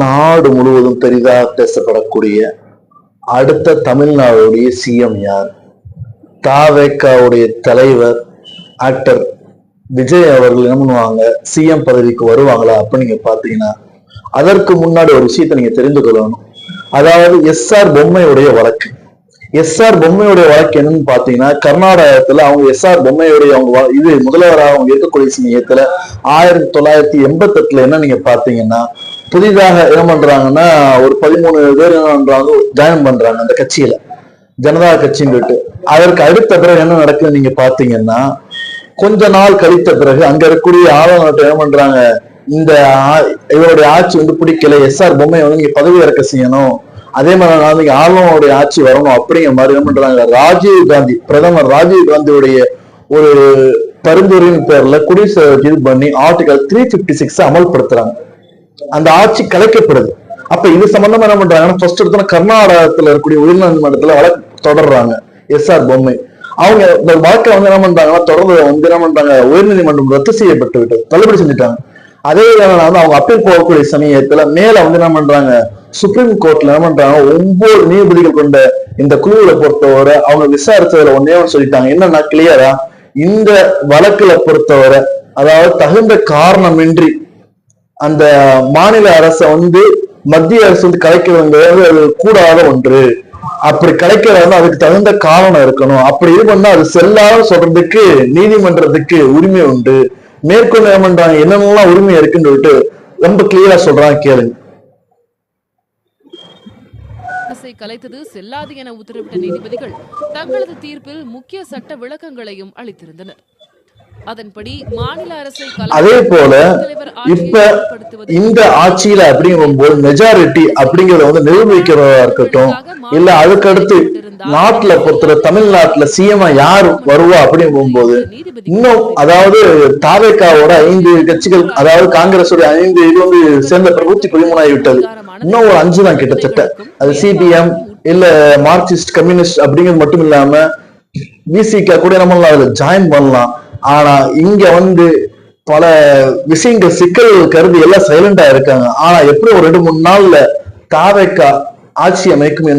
நாடு முழுவதும் பெரிதாக பேசப்படக்கூடிய அடுத்த தமிழ்நாடுடைய சிஎம் யார்? தாவேக்காவுடைய தலைவர் ஆக்டர் விஜய் அவர்கள் என்ன பண்ணுவாங்க, சிஎம் பதவிக்கு வருவாங்களா அப்படின்னு நீங்க பாத்தீங்கன்னா, அதற்கு முன்னாடி ஒரு விஷயத்த நீங்க தெரிந்து கொள்ளணும். அதாவது எஸ்ஆர் பொம்மையுடைய வழக்கு. எஸ்ஆர் பொம்மையுடைய வழக்கு என்னன்னு பாத்தீங்கன்னா, கர்நாடகத்துல அவங்க எஸ்ஆர் பொம்மையுடைய அவங்க இது முதல்வராக அவங்க இருக்கக்கூடிய சமயத்துல 1988 என்ன நீங்க பாத்தீங்கன்னா, புதிதாக என்ன பண்றாங்கன்னா ஒரு 13 பேர் என்ன பண்றாங்க, ஜாயின் பண்றாங்க அந்த கட்சியில, ஜனதா கட்சின்னு. அதற்கு அடுத்த பிறகு என்ன நடக்குதுன்னு நீங்க பாத்தீங்கன்னா, கொஞ்ச நாள் கழித்த பிறகு அங்க இருக்கக்கூடிய ஆளுநர்கிட்ட என்ன பண்றாங்க, இந்த இவருடைய ஆட்சி பிடிக்கல, எஸ்ஆர் பொம்மையை நீங்க பதவி இறக்க செய்யணும், அதே மாதிரி நீங்க ஆளுநருடைய ஆட்சி வரணும் அப்படிங்கிற மாதிரி என்ன பண்றாங்க, ராஜீவ் காந்தி பிரதமர் ராஜீவ் காந்தியுடைய ஒரு பரிந்துரையின் பேர்ல குடியரசு இது பண்ணி ஆர்டிகல் 356 அமல்படுத்துறாங்க. அந்த ஆட்சி கலைக்கப்படுது. அப்ப இது சம்பந்தமா என்ன பண்றாங்கன்னா, ஃபர்ஸ்ட் எடுத்தோம்னா கர்நாடகத்துல இருக்கக்கூடிய உயர்நீதிமன்றத்துல வழக்கு தொடர்றாங்க எஸ்ஆர் பொம்மை. அவங்க இந்த வழக்கை என்ன பண்றாங்கன்னா, தொடர்ந்து என்ன பண்றாங்க, உயர்நீதிமன்றம் ரத்து செய்யப்பட்டு விட்டது, தள்ளுபடி செஞ்சுட்டாங்க. அதே அவங்க அப்பீல் போகக்கூடிய சமயத்துல மேல என்ன பண்றாங்க, சுப்ரீம் கோர்ட்ல என்ன பண்றாங்க, 9 நீதிபதிகள் கொண்ட இந்த குழுவில பொறுத்தவரை அவங்க விசாரிச்சதுல ஒன்னே சொல்லிட்டாங்க, என்னன்னா கிளியரா இந்த வழக்குல பொறுத்தவரை, அதாவது தகுந்த காரணமின்றி அந்த மாநில அரசை மத்திய அரசு கலைக்கிறது அது கூடாத ஒன்று. அப்படி கலைக்கிறது அதுக்கு தகுந்த காரணம் இருக்கணும். அப்படி இது பண்ணா அது செல்லாத சொல்றதுக்கு நீதிமன்றத்துக்கு உரிமை உண்டு. மேற்கொண்டு என்ன பண்றாங்க, என்னென்னலாம் உரிமை இருக்குன்னு சொல்லிட்டு ரொம்ப கிளியரா சொல்றாங்க, கேளுங்க. கலைத்தது செல்லாது என உத்தரவிட்ட நீதிபதிகள் தங்களது தீர்ப்பில் முக்கிய சட்ட விளக்கங்களையும் அளித்திருந்தனர். அதன்படி மாநில அரசை அதே போல இப்ப இந்த ஆட்சியில அப்படிங்கும்போது மெஜாரிட்டி அப்படிங்கறத நிரூபிக்கிறதா இருக்கட்டும், இல்ல அதுக்கடுத்து நாட்டுல பொறுத்தவரை தமிழ்நாட்டுல சிஎம் யார் வருவா அப்படின்னு போகும்போது, இன்னும் அதாவது தாவேக்காவோட 5 கட்சிகள், அதாவது காங்கிரஸ் 5 இது சேர்ந்த 113 ஆகிவிட்டது. இன்னும் ஒரு 5 தான் கிட்டத்தட்ட. அது சிபிஎம் இல்ல மார்க்சிஸ்ட் கம்யூனிஸ்ட் அப்படிங்கிறது மட்டும் இல்லாம விசிகா கூட நம்ம அதுல ஜாயின் பண்ணலாம். ஆனா இங்க பல விஷயங்கள் சிக்கல் கருதி எல்லாம் சைலண்டா இருக்காங்க. ஆனா எப்படி ஒரு 2-3 நாள்ல தாவேக்கா ஆட்சி அமைக்கும்